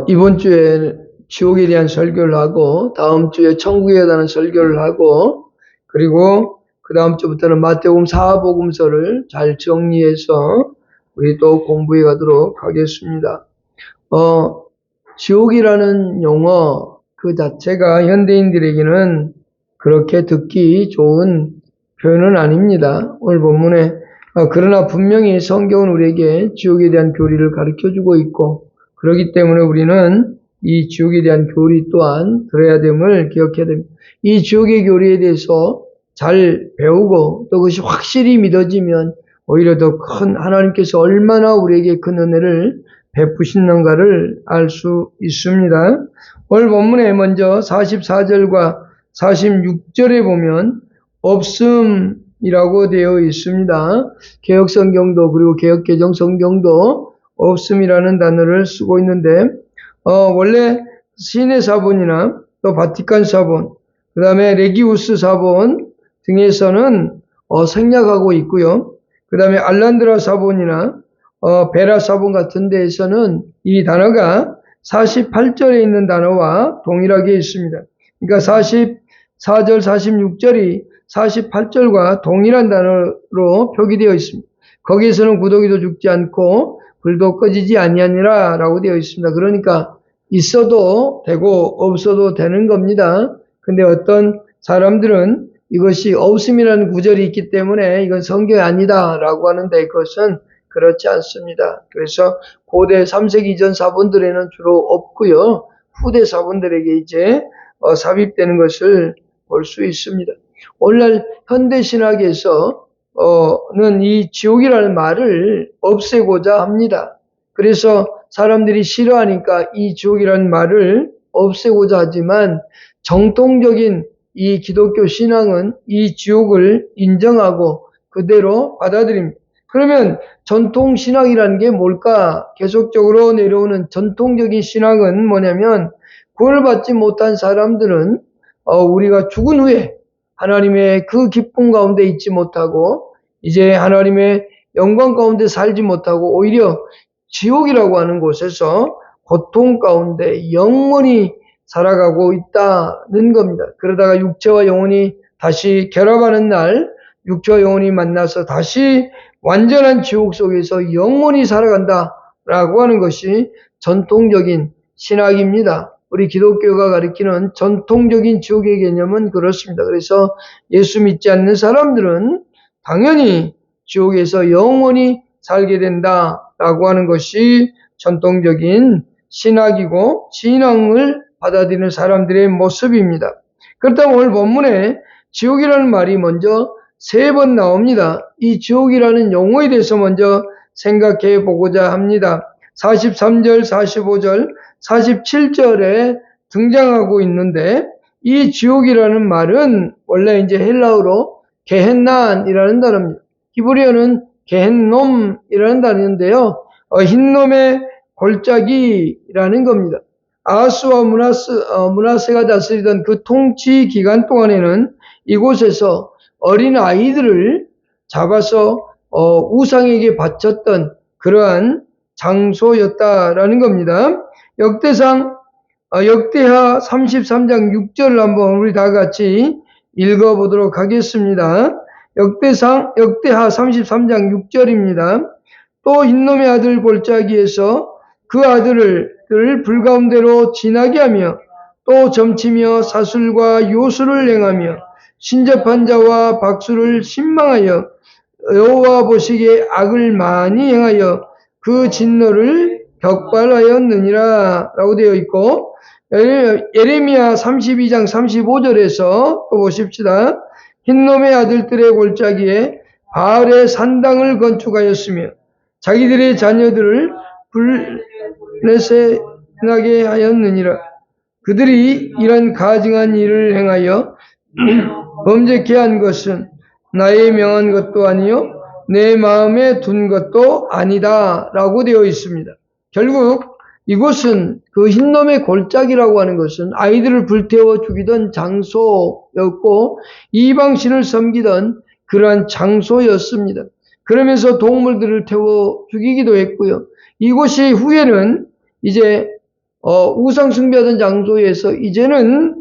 이번 주에 지옥에 대한 설교를 하고, 다음 주에 천국에 대한 설교를 하고, 그리고 그 다음 주부터는 마태복음 사복음서를 잘 정리해서 우리 또 공부해 가도록 하겠습니다. 지옥이라는 용어 그 자체가 현대인들에게는 그렇게 듣기 좋은 표현은 아닙니다. 오늘 본문에 그러나 분명히 성경은 우리에게 지옥에 대한 교리를 가르쳐주고 있고, 그렇기 때문에 우리는 이 지옥에 대한 교리 또한 들어야 됨을 기억해야 됩니다. 이 지옥의 교리에 대해서 잘 배우고 또 그것이 확실히 믿어지면 오히려 더 큰 하나님께서 얼마나 우리에게 큰 은혜를 베푸시는가를 알 수 있습니다. 오늘 본문에 먼저 44절과 46절에 보면 없음이라고 되어 있습니다. 개혁성경도 그리고 개혁개정성경도 없음이라는 단어를 쓰고 있는데 원래 시내 사본이나 또 바티칸 사본, 그 다음에 레기우스 사본 등에서는 생략하고 있고요. 그 다음에 알란드라 사본이나 베라 사본 같은 데에서는 이 단어가 48절에 있는 단어와 동일하게 있습니다. 그러니까 44절, 46절이 48절과 동일한 단어로 표기되어 있습니다. 거기에서는 구더기도 죽지 않고 불도 꺼지지 아니하니라 라고 되어 있습니다. 그러니까 있어도 되고 없어도 되는 겁니다. 근데 어떤 사람들은 이것이 없음이라는 구절이 있기 때문에 이건 성경이 아니다 라고 하는데 그것은 그렇지 않습니다. 그래서 고대 3세기 이전 사본들에는 주로 없고요. 후대 사본들에게 이제 삽입되는 것을 볼 수 있습니다. 오늘날 현대신학에서는 이 지옥이라는 말을 없애고자 합니다. 그래서 사람들이 싫어하니까 이 지옥이라는 말을 없애고자 하지만 정통적인 이 기독교 신앙은 이 지옥을 인정하고 그대로 받아들입니다. 그러면 전통 신앙이라는 게 뭘까? 계속적으로 내려오는 전통적인 신앙은 뭐냐면 구원을 받지 못한 사람들은 우리가 죽은 후에 하나님의 그 기쁨 가운데 있지 못하고 이제 하나님의 영광 가운데 살지 못하고 오히려 지옥이라고 하는 곳에서 고통 가운데 영원히 살아가고 있다는 겁니다. 그러다가 육체와 영혼이 다시 결합하는 날 육체와 영혼이 만나서 다시 완전한 지옥 속에서 영원히 살아간다라고 하는 것이 전통적인 신학입니다. 우리 기독교가 가리키는 전통적인 지옥의 개념은 그렇습니다. 그래서 예수 믿지 않는 사람들은 당연히 지옥에서 영원히 살게 된다라고 하는 것이 전통적인 신학이고 신앙을 받아들이는 사람들의 모습입니다. 그렇다면 오늘 본문에 지옥이라는 말이 먼저 3번 나옵니다. 이 지옥이라는 용어에 대해서 먼저 생각해 보고자 합니다. 43절, 45절, 47절에 등장하고 있는데 이 지옥이라는 말은 원래 이제 헬라어로 게헨난이라는 단어입니다. 히브리어는 게헨놈이라는 단어인데요. 흰놈의 골짜기라는 겁니다. 아하스와 므낫세가 다스리던 그 통치 기간 동안에는 이곳에서 어린 아이들을 잡아서 우상에게 바쳤던 그러한 장소였다라는 겁니다. 역대하 33장 6절을 한번 우리 다 같이 읽어보도록 하겠습니다. 역대하 33장 6절입니다. 또 흰놈의 아들 골짜기에서 그 아들을 불 가운데로 지나게 하며 또 점치며 사술과 요술을 행하며 신접한 자와 박수를 신망하여 여호와 보시기에 악을 많이 행하여 그 진노를 격발하였느니라 라고 되어 있고 예레미야 32장 35절에서 또 보십시다. 흰놈의 아들들의 골짜기에 바알의 산당을 건축하였으며 자기들의 자녀들을 블레셋 나게 하였느니라. 그들이 이런 가증한 일을 행하여 범죄케 한 것은 나의 명한 것도 아니요 내 마음에 둔 것도 아니다 라고 되어 있습니다. 결국 이곳은 그 흰놈의 골짜기라고 하는 것은 아이들을 불태워 죽이던 장소였고 이방신을 섬기던 그러한 장소였습니다. 그러면서 동물들을 태워 죽이기도 했고요. 이곳이 후에는 이제 우상 숭배하던 장소에서 이제는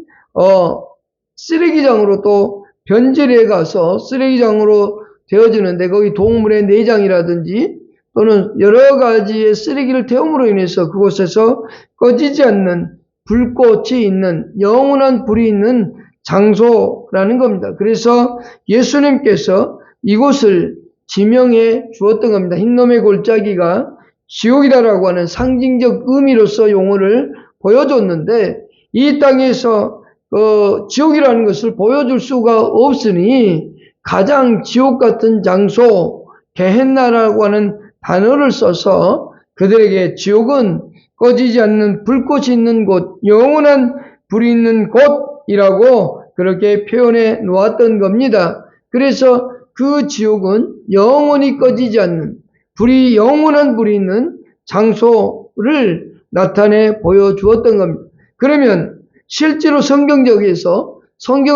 쓰레기장으로 또 변질해 가서 쓰레기장으로 되어지는데, 거기 동물의 내장이라든지 또는 여러 가지의 쓰레기를 태움으로 인해서 그곳에서 꺼지지 않는 불꽃이 있는, 영원한 불이 있는 장소라는 겁니다. 그래서 예수님께서 이곳을 지명해 주었던 겁니다. 흰놈의 골짜기가 지옥이다라고 하는 상징적 의미로서 용어를 보여줬는데, 이 땅에서 지옥이라는 것을 보여줄 수가 없으니 가장 지옥 같은 장소, 게헨나라고 하는 단어를 써서 그들에게 지옥은 꺼지지 않는 불꽃이 있는 곳, 영원한 불이 있는 곳이라고 그렇게 표현해 놓았던 겁니다. 그래서 그 지옥은 영원히 꺼지지 않는 영원한 불이 있는 장소를 나타내 보여주었던 겁니다. 그러면 실제로 성경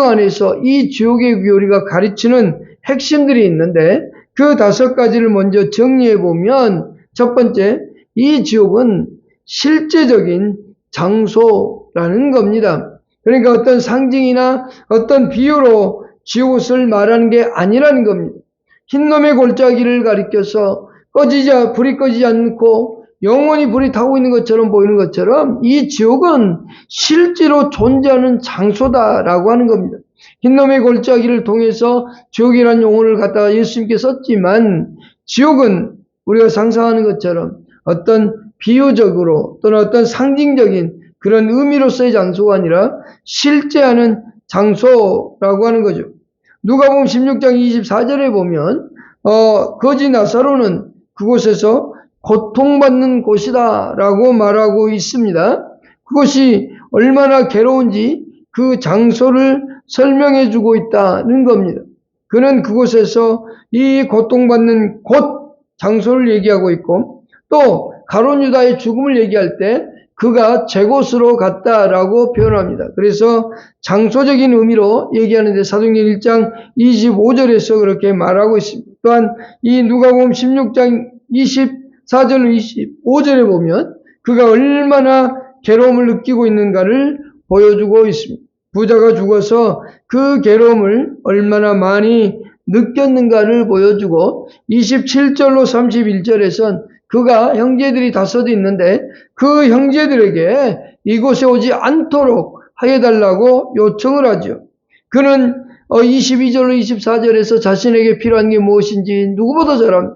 안에서 이 지옥의 우리가 가르치는 핵심들이 있는데, 그 5가지를 먼저 정리해 보면, 첫 번째, 이 지옥은 실제적인 장소라는 겁니다. 그러니까 어떤 상징이나 어떤 비유로 지옥을 말하는 게 아니라는 겁니다. 흰놈의 골짜기를 가리켜서 불이 꺼지지 않고 영원히 불이 타고 있는 것처럼 보이는 것처럼 이 지옥은 실제로 존재하는 장소다라고 하는 겁니다. 흰놈의 골짜기를 통해서 지옥이라는 용어를 갖다가 예수님께 썼지만, 지옥은 우리가 상상하는 것처럼 어떤 비유적으로 또는 어떤 상징적인 그런 의미로서의 장소가 아니라 실제하는 장소라고 하는 거죠. 누가복음 16장 24절에 보면 거지 나사로는 그곳에서 고통받는 곳이다 라고 말하고 있습니다. 그것이 얼마나 괴로운지 그 장소를 설명해 주고 있다는 겁니다. 그는 그곳에서 이 고통받는 곳, 장소를 얘기하고 있고, 또 가룟 유다의 죽음을 얘기할 때 그가 제 곳으로 갔다라고 표현합니다. 그래서 장소적인 의미로 얘기하는데 사도행전 1장 25절에서 그렇게 말하고 있습니다. 또한 이 누가복음 16장 24절 25절에 보면 그가 얼마나 괴로움을 느끼고 있는가를 보여주고 있습니다. 부자가 죽어서 그 괴로움을 얼마나 많이 느꼈는가를 보여주고, 27절로 31절에선 그가 형제들이 5 있는데 그 형제들에게 이곳에 오지 않도록 하여달라고 요청을 하죠. 그는 22절로 24절에서 자신에게 필요한 게 무엇인지 누구보다 잘 압니다.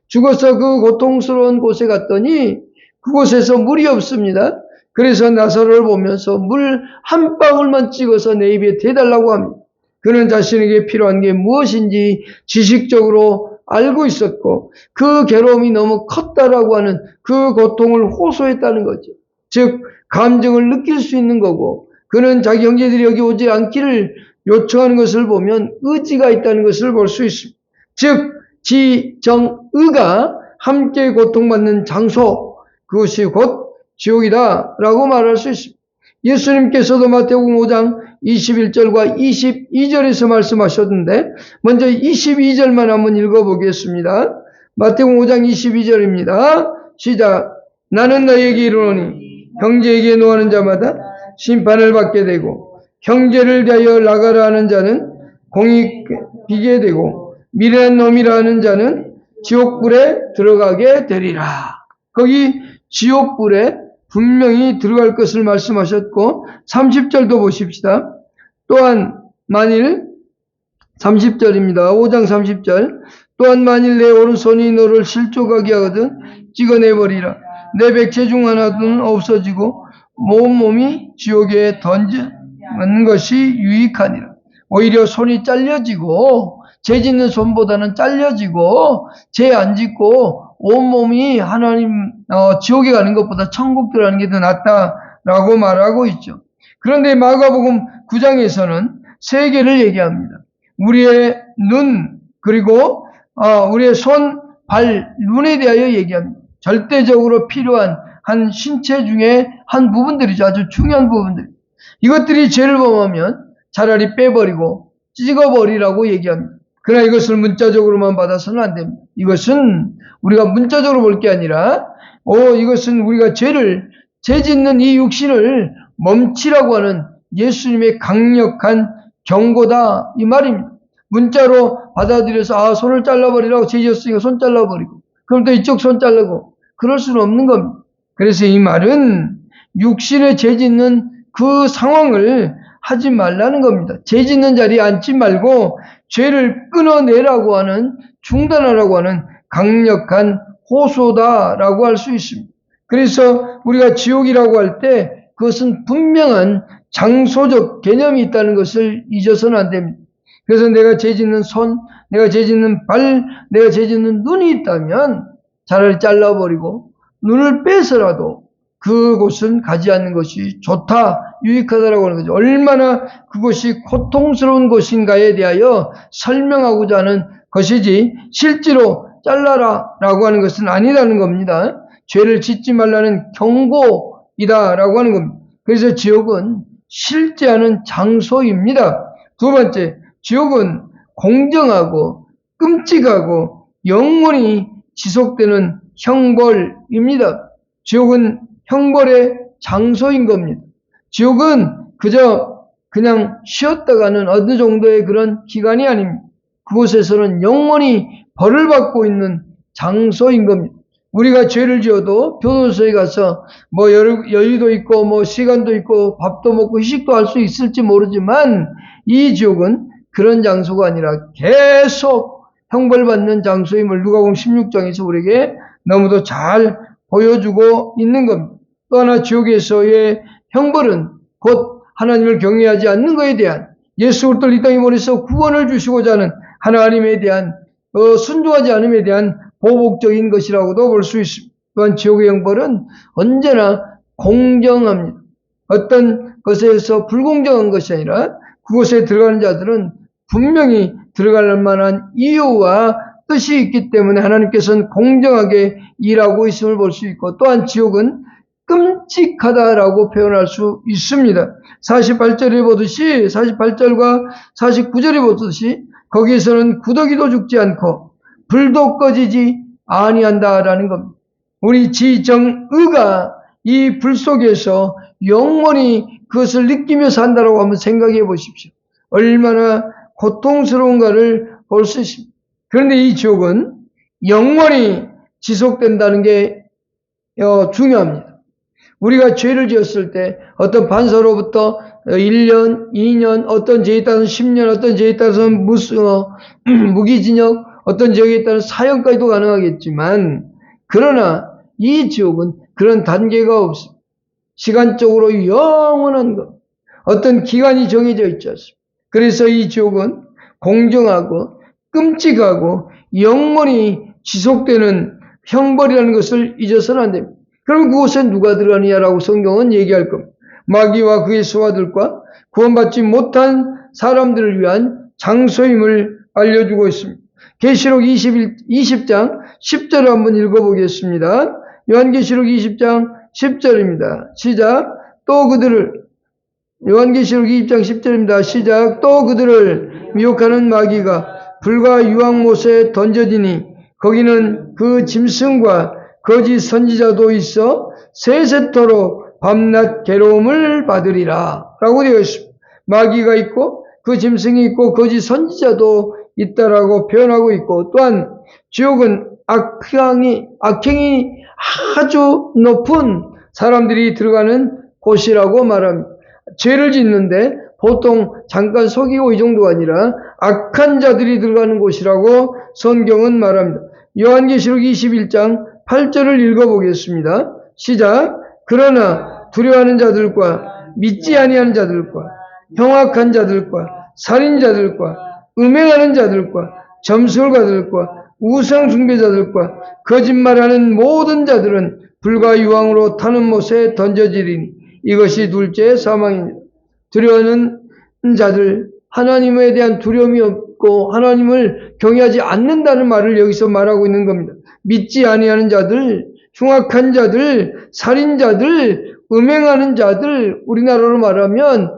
죽어서 그 고통스러운 곳에 갔더니 그곳에서 물이 없습니다. 그래서 나사로를 보면서 물 한 방울만 찍어서 내 입에 대달라고 합니다. 그는 자신에게 필요한 게 무엇인지 지식적으로 알고 있었고 그 괴로움이 너무 컸다라고 하는 그 고통을 호소했다는 거죠. 즉 감정을 느낄 수 있는 거고, 그는 자기 형제들이 여기 오지 않기를 요청하는 것을 보면 의지가 있다는 것을 볼 수 있습니다. 즉 지정의가 함께 고통받는 장소, 그것이 곧 지옥이다 라고 말할 수 있습니다. 예수님께서도 마태복음 5장 21절과 22절에서 말씀하셨는데, 먼저 22절만 한번 읽어보겠습니다. 마태복음 5장 22절입니다. 시작. 나는 너희에게 이르노니 형제에게 노하는 자마다 심판을 받게 되고 형제를 대하여 나가라 하는 자는 공이 비게 되고 미련한 놈이라 하는 자는 지옥불에 들어가게 되리라. 거기 지옥불에 분명히 들어갈 것을 말씀하셨고, 30절도 보십시다. 또한 만일 30절입니다. 5장 30절. 또한 만일 내 오른손이 너를 실족하게 하거든 찍어내버리라. 내 백체 중 하나도 없어지고 몸이 지옥에 던지는 것이 유익하니라. 오히려 손이 잘려지고 죄 짓는 손보다는 잘려지고 죄 안 짓고 온몸이 하나님 지옥에 가는 것보다 천국 들어가는 게 더 낫다라고 말하고 있죠. 그런데 마가복음 9장에서는 3개를 얘기합니다. 우리의 눈, 그리고 우리의 손, 발, 눈에 대하여 얘기합니다. 절대적으로 필요한 한 신체 중에 한 부분들이죠. 아주 중요한 부분들. 이것들이 죄를 범하면 차라리 빼버리고 찍어버리라고 얘기합니다. 그러나 이것을 문자적으로만 받아서는 안 됩니다. 이것은 우리가 문자적으로 볼 게 아니라 이것은 우리가 죄를 죄 짓는 이 육신을 멈추라고 하는 예수님의 강력한 경고다 이 말입니다. 문자로 받아들여서 손을 잘라버리라고 죄 지었으니까 손 잘라버리고 그럼 또 이쪽 손 자르고 그럴 수는 없는 겁니다. 그래서 이 말은 육신에 죄 짓는 그 상황을 하지 말라는 겁니다. 죄 짓는 자리에 앉지 말고 죄를 끊어내라고 하는 중단하라고 하는 강력한 호소다라고 할 수 있습니다. 그래서 우리가 지옥이라고 할 때 그것은 분명한 장소적 개념이 있다는 것을 잊어서는 안 됩니다. 그래서 내가 죄 짓는 손, 내가 죄 짓는 발, 내가 죄 짓는 눈이 있다면 차라리 잘라버리고 눈을 빼서라도 그곳은 가지 않는 것이 좋다, 유익하다라고 하는 거죠. 얼마나 그것이 고통스러운 것인가에 대하여 설명하고자 하는 것이지 실제로 잘라라라고 하는 것은 아니라는 겁니다. 죄를 짓지 말라는 경고이다라고 하는 겁니다. 그래서 지옥은 실제하는 장소입니다. 두 번째, 지옥은 공정하고 끔찍하고 영원히 지속되는 형벌입니다. 지옥은 형벌의 장소인 겁니다. 지옥은 그냥 쉬었다가는 어느 정도의 그런 기간이 아닙니다. 그곳에서는 영원히 벌을 받고 있는 장소인 겁니다. 우리가 죄를 지어도 교도소에 가서 뭐 여유도 있고 뭐 시간도 있고 밥도 먹고 휴식도 할 수 있을지 모르지만 이 지옥은 그런 장소가 아니라 계속 형벌받는 장소임을 누가복음 16장에서 우리에게 너무도 잘 보여주고 있는 겁니다. 또 하나 지옥에서의 형벌은 곧 하나님을 경외하지 않는 것에 대한 예수 그리스도를 이 땅에 보내서 구원을 주시고자 하는 하나님에 대한 순종하지 않음에 대한 보복적인 것이라고도 볼 수 있습니다. 또한 지옥의 형벌은 언제나 공정합니다. 어떤 것에서 불공정한 것이 아니라 그곳에 들어가는 자들은 분명히 들어갈 만한 이유와 뜻이 있기 때문에 하나님께서는 공정하게 일하고 있음을 볼 수 있고 또한 지옥은 끔찍하다라고 표현할 수 있습니다. 48절에 보듯이 48절과 49절에 보듯이 거기에서는 구더기도 죽지 않고 불도 꺼지지 아니한다라는 겁니다. 우리 지정의가 이 불 속에서 영원히 그것을 느끼며 산다라고 한번 생각해 보십시오. 얼마나 고통스러운가를 볼 수 있습니다. 그런데 이 지옥은 영원히 지속된다는 게 중요합니다. 우리가 죄를 지었을 때 어떤 판사로부터 1년, 2년, 어떤 죄에 따라서 10년, 어떤 죄에 따라서 무기징역, 어떤 죄에 따라서 사형까지도 가능하겠지만 그러나 이 지옥은 그런 단계가 없습니다. 시간적으로 영원한 것, 어떤 기간이 정해져 있지 않습니다. 그래서 이 지옥은 공정하고 끔찍하고 영원히 지속되는 형벌이라는 것을 잊어서는 안 됩니다. 그럼 그곳에 누가 들어가느냐라고 성경은 얘기할 겁니다. 마귀와 그의 수하들과 구원받지 못한 사람들을 위한 장소임을 알려주고 있습니다. 계시록 20장 10절을 한번 읽어보겠습니다. 요한계시록 20장 10절입니다. 시작. 또 그들을 요한계시록 20장 10절입니다. 시작. 또 그들을 미혹하는 마귀가 불과 유황못에 던져지니 거기는 그 짐승과 거짓 선지자도 있어 세세토록 밤낮 괴로움을 받으리라 라고 되어 있습니다. 마귀가 있고 그 짐승이 있고 거짓 선지자도 있다라고 표현하고 있고 또한 지옥은 악행이 아주 높은 사람들이 들어가는 곳이라고 말합니다. 죄를 짓는데 보통 잠깐 속이고 이 정도가 아니라 악한 자들이 들어가는 곳이라고 성경은 말합니다. 요한계시록 21장 8절을 읽어보겠습니다. 시작. 그러나 두려워하는 자들과 믿지 아니하는 자들과 흉악한 자들과 살인자들과 음행하는 자들과 점술가들과 우상 숭배자들과 거짓말하는 모든 자들은 불과 유황으로 타는 못에 던져지리니 이것이 둘째 사망입니다. 두려워하는 자들, 하나님에 대한 두려움이 없고 하나님을 경외하지 않는다는 말을 여기서 말하고 있는 겁니다. 믿지 아니하는 자들, 흉악한 자들, 살인자들, 음행하는 자들, 우리나라로 말하면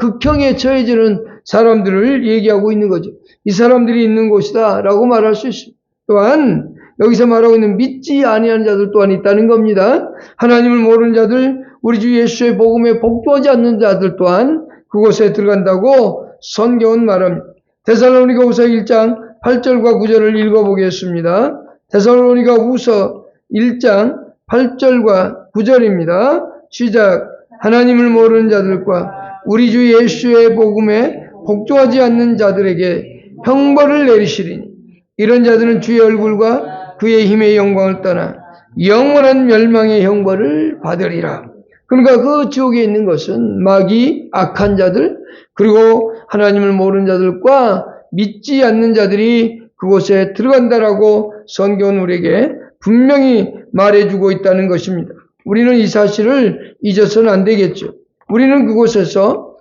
극형에 처해지는 사람들을 얘기하고 있는 거죠. 이 사람들이 있는 곳이다 라고 말할 수 있습니다. 또한 여기서 말하고 있는 믿지 아니하는 자들 또한 있다는 겁니다. 하나님을 모르는 자들, 우리 주 예수의 복음에 복종하지 않는 자들 또한 그곳에 들어간다고 성경은 말합니다. 데살로니가후서 1장 8절과 9절을 읽어보겠습니다. 데살로니가후서 1장 8절과 9절입니다. 시작. 하나님을 모르는 자들과 우리 주 예수의 복음에 복종하지 않는 자들에게 형벌을 내리시리니 이런 자들은 주의 얼굴과 그의 힘의 영광을 떠나 영원한 멸망의 형벌을 받으리라. 그러니까 그 지옥에 있는 것은 마귀, 악한 자들, 그리고 하나님을 모르는 자들과 믿지 않는 자들이 그곳에 들어간다라고 성경은 우리에게 분명히 말해주고 있다는 것입니다. 우리는 이 사실을 잊어서는 안 되겠죠. 우리는 그곳에서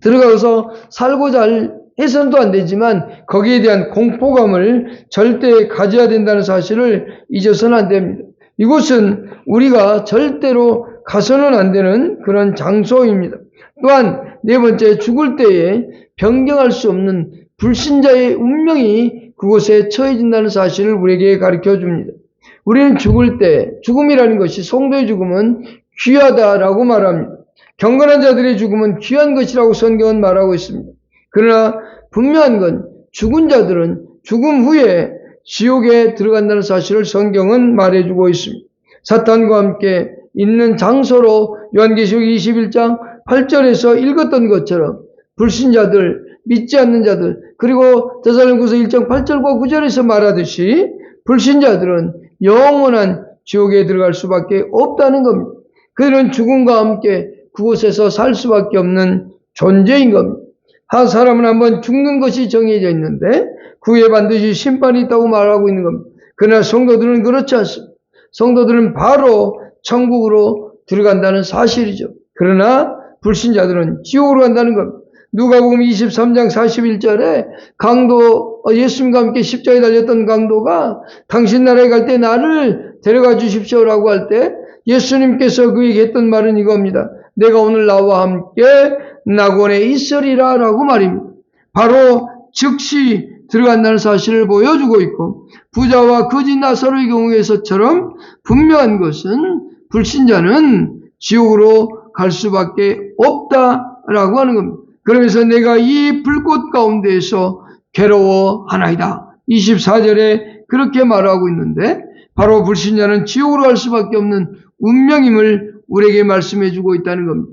들어가서 살고자 해서도 안 되지만 거기에 대한 공포감을 절대 가져야 된다는 사실을 잊어서는 안 됩니다. 이곳은 우리가 절대로 가서는 안 되는 그런 장소입니다. 또한 네 번째, 죽을 때에 변경할 수 없는 불신자의 운명이 그곳에 처해진다는 사실을 우리에게 가르쳐 줍니다. 우리는 죽을 때, 죽음이라는 것이 성도의 죽음은 귀하다라고 말합니다. 경건한 자들의 죽음은 귀한 것이라고 성경은 말하고 있습니다. 그러나 분명한 건 죽은 자들은 죽음 후에 지옥에 들어간다는 사실을 성경은 말해주고 있습니다. 사탄과 함께 있는 장소로 요한계시록 21장 8절에서 읽었던 것처럼 불신자들, 믿지 않는 자들, 그리고 데살로니가후서 1장 8절과 9절에서 말하듯이 불신자들은 영원한 지옥에 들어갈 수밖에 없다는 겁니다. 그들은 죽음과 함께 그곳에서 살 수밖에 없는 존재인 겁니다. 한 사람은 한번 죽는 것이 정해져 있는데 그 후에 반드시 심판이 있다고 말하고 있는 겁니다. 그러나 성도들은 그렇지 않습니다. 성도들은 바로 천국으로 들어간다는 사실이죠. 그러나 불신자들은 지옥으로 간다는 겁니다. 누가복음 23장 41절에 예수님과 함께 십자가에 달렸던 강도가 당신 나라에 갈 때 나를 데려가 주십시오라고 할 때 예수님께서 그에게 했던 말은 이겁니다. 내가 오늘 나와 함께 낙원에 있으리라 라고 말입니다. 바로 즉시 들어간다는 사실을 보여주고 있고 부자와 거지 나사로의 경우에서처럼 분명한 것은 불신자는 지옥으로 갈 수밖에 없다라고 하는 겁니다. 그러면서 내가 이 불꽃 가운데에서 괴로워하나이다. 24절에 그렇게 말하고 있는데 바로 불신자는 지옥으로 갈 수밖에 없는 운명임을 우리에게 말씀해주고 있다는 겁니다.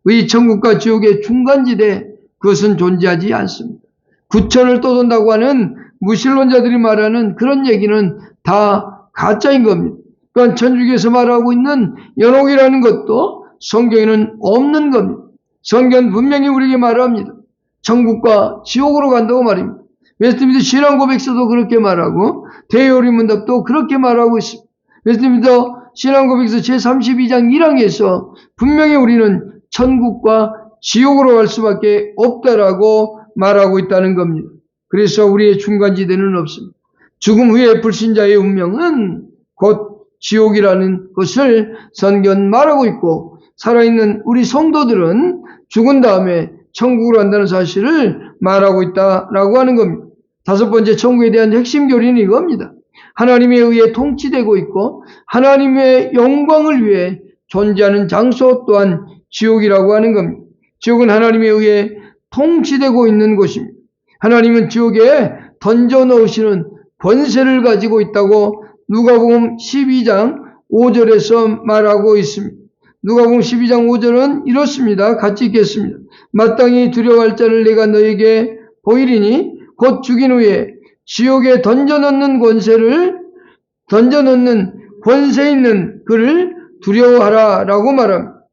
이 천국과 지옥의 중간지대 그것은 존재하지 않습니다. 구천을 떠돈다고 하는 무신론자들이 말하는 그런 얘기는 다 가짜인 겁니다. 그러니까 천주교에서 말하고 있는 연옥이라는 것도 성경에는 없는 겁니다. 성경은 분명히 우리에게 말합니다. 천국과 지옥으로 간다고 말입니다. 웨스트민스터 신앙고백서도 그렇게 말하고 대요리문답도 그렇게 말하고 있습니다. 웨스트민스터 신앙고백서 제32장 1항에서 분명히 우리는 천국과 지옥으로 갈 수밖에 없다라고 말하고 있다는 겁니다. 그래서 우리의 중간지대는 없습니다. 죽음 후에 불신자의 운명은 곧 지옥이라는 것을 성경은 말하고 있고 살아있는 우리 성도들은 죽은 다음에 천국으로 간다는 사실을 말하고 있다라고 하는 겁니다. 다섯 번째, 천국에 대한 핵심 교리는 이겁니다. 하나님에 의해 통치되고 있고 하나님의 영광을 위해 존재하는 장소 또한 지옥이라고 하는 겁니다. 지옥은 하나님에 의해 통치되고 있는 곳입니다. 하나님은 지옥에 던져 넣으시는 권세를 가지고 있다고 누가복음 12장 5절에서 말하고 있습니다. 누가복음 12장 5절은 이렇습니다. 같이 읽겠습니다. 마땅히 두려워할 자를 내가 너에게 보이리니 곧 죽인 후에 지옥에 던져 넣는 권세 있는 그를 두려워하라 라고 말합니다.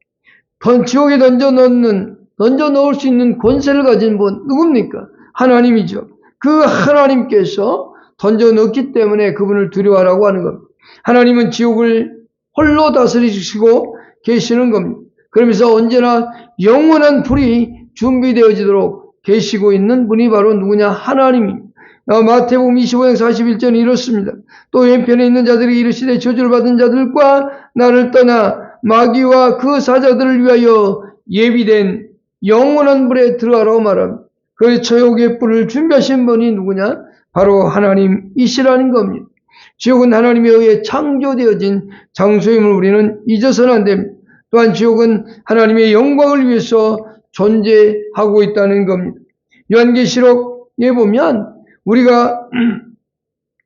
지옥에 던져 넣을 수 있는 권세를 가진 분 누굽니까? 하나님이죠. 그 하나님께서 던져 넣기 때문에 그분을 두려워하라고 하는 겁니다. 하나님은 지옥을 홀로 다스리시고 계시는 겁니다. 그러면서 언제나 영원한 불이 준비되어지도록 계시고 있는 분이 바로 누구냐? 하나님입니다. 마태복음 25장 41절은 이렇습니다. 또 왼편에 있는 자들이 이르시되 저주를 받은 자들과 나를 떠나 마귀와 그 사자들을 위하여 예비된 영원한 불에 들어가라고 말합니다. 그 천국의 불을 준비하신 분이 누구냐? 바로 하나님이시라는 겁니다. 지옥은 하나님에 의해 창조되어진 장소임을 우리는 잊어서는 안 됩니다. 또한 지옥은 하나님의 영광을 위해서 존재하고 있다는 겁니다. 요한계시록에 보면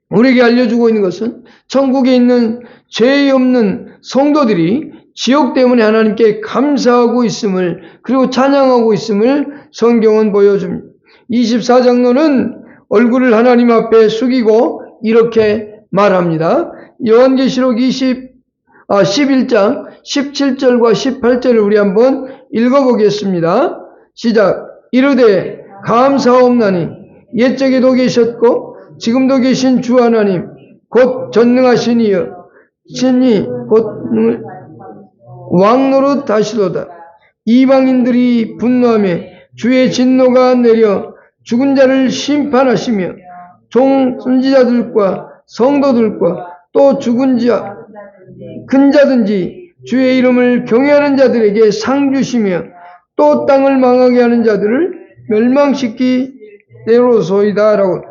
우리에게 알려주고 있는 것은 천국에 있는 죄 없는 성도들이 지옥 때문에 하나님께 감사하고 있음을, 그리고 찬양하고 있음을 성경은 보여줍니다. 24장로는 얼굴을 하나님 앞에 숙이고 이렇게 말합니다. 요한계시록 11장 17절과 18절을 우리 한번 읽어보겠습니다. 시작. 이르되 감사옵나니 옛적에도 계셨고 지금도 계신 주 하나님 곧 전능하신 이여 신이 곧 왕노릇 하시도다. 이방인들이 분노하며 주의 진노가 내려 죽은 자를 심판하시며 종 선지자들과 성도들과 또 죽은 자 큰 자든지 주의 이름을 경외하는 자들에게 상 주시며 또 땅을 망하게 하는 자들을 멸망시키대로소이다 라고.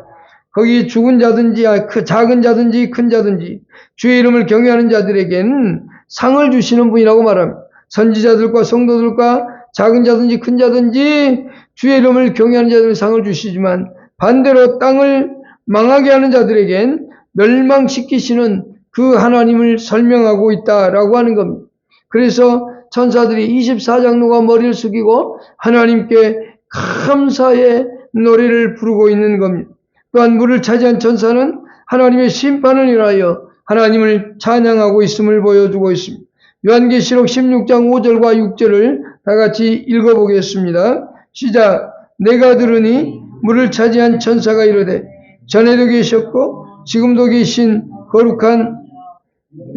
거기 죽은 자든지 작은 자든지 큰 자든지 주의 이름을 경외하는 자들에게는 상을 주시는 분이라고 말합니다. 선지자들과 성도들과 작은 자든지 큰 자든지 주의 이름을 경외하는 자들에게 상을 주시지만 반대로 땅을 망하게 하는 자들에겐 멸망시키시는 그 하나님을 설명하고 있다라고 하는 겁니다. 그래서 천사들이 24장로가 머리를 숙이고 하나님께 감사의 노래를 부르고 있는 겁니다. 또한 물을 차지한 천사는 하나님의 심판을 인하여 하나님을 찬양하고 있음을 보여주고 있습니다. 요한계시록 16장 5절과 6절을 다 같이 읽어보겠습니다. 시작. 내가 들으니 물을 차지한 천사가 이르되 전에도 계셨고 지금도 계신 거룩한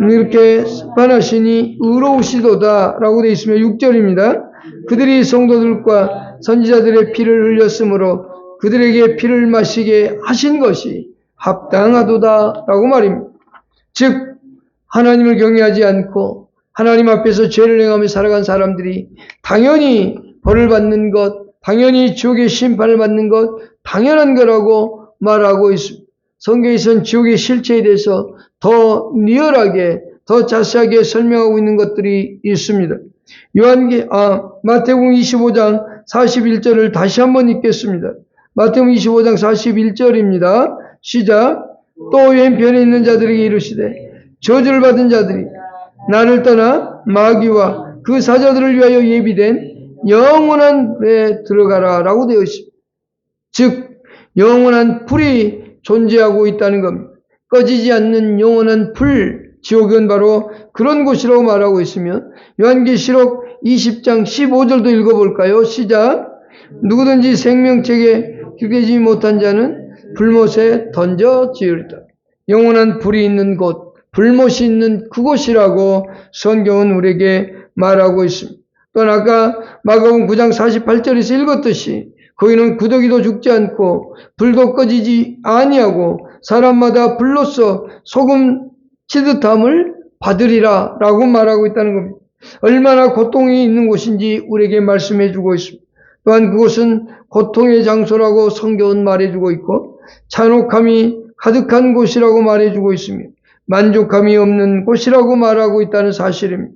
이렇게 심판하시니 의로우시도다 라고 되어 있으며 6절입니다. 그들이 성도들과 선지자들의 피를 흘렸으므로 그들에게 피를 마시게 하신 것이 합당하도다 라고 말입니다. 즉 하나님을 경외하지 않고 하나님 앞에서 죄를 행하며 살아간 사람들이 당연히 벌을 받는 것, 당연히 지옥의 심판을 받는 것, 당연한 거라고 말하고 있습니다. 성경에서는 지옥의 실체에 대해서 더 리얼하게, 더 자세하게 설명하고 있는 것들이 있습니다. 마태복음 25장 41절을 다시 한번 읽겠습니다. 마태복음 25장 41절입니다. 시작. 또 왼편에 있는 자들에게 이르시되 저주를 받은 자들이 나를 떠나 마귀와 그 사자들을 위하여 예비된 영원한 불에 들어가라 라고 되어 있습니다. 즉 영원한 불이 존재하고 있다는 겁니다. 꺼지지 않는 영원한 불, 지옥은 바로 그런 곳이라고 말하고 있으며 요한계시록 20장 15절도 읽어볼까요? 시작. 누구든지 생명책에 기록되지 못한 자는 불못에 던져지으리다. 영원한 불이 있는 곳, 불못이 있는 그곳이라고 성경은 우리에게 말하고 있습니다. 또한 아까 마가복음 9장 48절에서 읽었듯이 거기는 구더기도 죽지 않고 불도 꺼지지 아니하고 사람마다 불로써 소금 치듯함을 받으리라 라고 말하고 있다는 겁니다. 얼마나 고통이 있는 곳인지 우리에게 말씀해 주고 있습니다. 또한 그곳은 고통의 장소라고 성경은 말해주고 있고 잔혹함이 가득한 곳이라고 말해주고 있으며 만족함이 없는 곳이라고 말하고 있다는 사실입니다.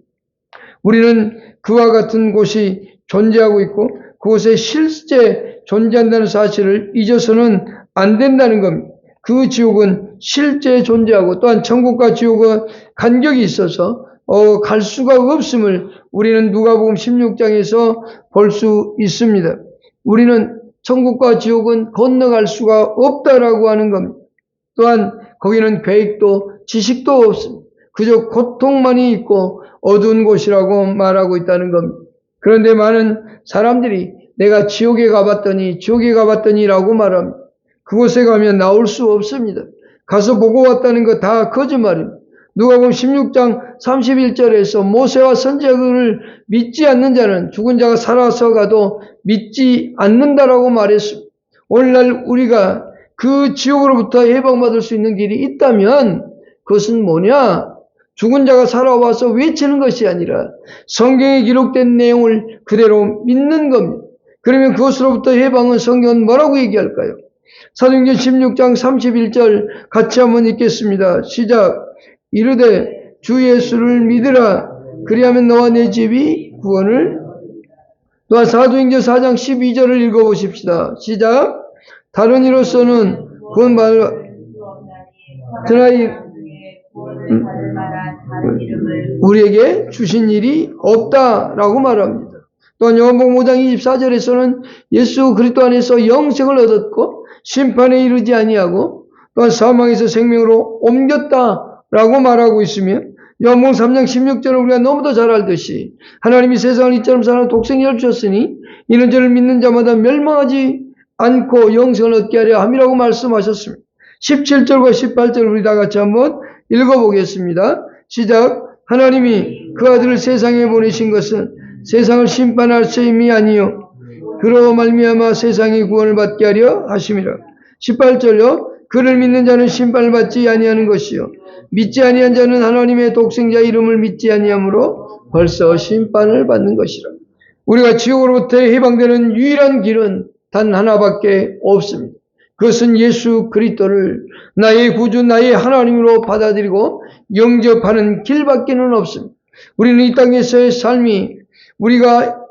우리는 그와 같은 곳이 존재하고 있고 그곳에 실제 존재한다는 사실을 잊어서는 안 된다는 겁니다. 그 지옥은 실제 존재하고 또한 천국과 지옥은 간격이 있어서 갈 수가 없음을 우리는 누가복음 16장에서 볼 수 있습니다. 우리는 천국과 지옥은 건너갈 수가 없다라고 하는 겁니다. 또한 거기는 계획도 지식도 없습니다. 그저 고통만이 있고 어두운 곳이라고 말하고 있다는 겁니다. 그런데 많은 사람들이 내가 지옥에 가봤더니 라고 말합니다. 그곳에 가면 나올 수 없습니다. 가서 보고 왔다는 거 다 거짓말입니다. 누가복음 16장 31절에서 모세와 선지자들을 믿지 않는 자는 죽은 자가 살아서 가도 믿지 않는다라고 말했습니다. 오늘날 우리가 그 지옥으로부터 해방받을 수 있는 길이 있다면 그것은 뭐냐? 죽은 자가 살아와서 외치는 것이 아니라 성경에 기록된 내용을 그대로 믿는 겁니다. 그러면 그것으로부터 해방은 성경은 뭐라고 얘기할까요? 사도행전 16장 31절 같이 한번 읽겠습니다. 시작. 이르되 주 예수를 믿으라. 그리하면 너와 내 집이 구원을. 또한 사도행전 4장 12절을 읽어보십시다. 시작. 다른 이로서는 구원 받을 드나이 우리에게 주신 일이 없다라고 말합니다. 또한 요한복음 5장 24절에서는 예수 그리스도 안에서 영생을 얻었고 심판에 이르지 아니하고 또한 사망에서 생명으로 옮겼다라고 말하고 있으며 요한복음 3장 16절은 우리가 너무도 잘 알듯이 하나님이 세상을 이처럼 사랑하여 독생자를 주셨으니 이는 저를 믿는 자마다 멸망하지 않고 영생을 얻게 하려 함이라고 말씀하셨습니다. 17절과 18절 우리 다 같이 한번 읽어보겠습니다. 시작. 하나님이 그 아들을 세상에 보내신 것은 세상을 심판할 셈이 아니요 그로 말미암아 세상이 구원을 받게 하려 하심이라. 18절요. 그를 믿는 자는 심판을 받지 아니하는 것이요 믿지 아니한 자는 하나님의 독생자 이름을 믿지 아니하므로 벌써 심판을 받는 것이라. 우리가 지옥으로부터 해방되는 유일한 길은 단 하나밖에 없습니다. 그것은 예수 그리스도를 나의 구주, 나의 하나님으로 받아들이고 영접하는 길밖에는 없습니다. 우리는 이 땅에서의 삶이 우리가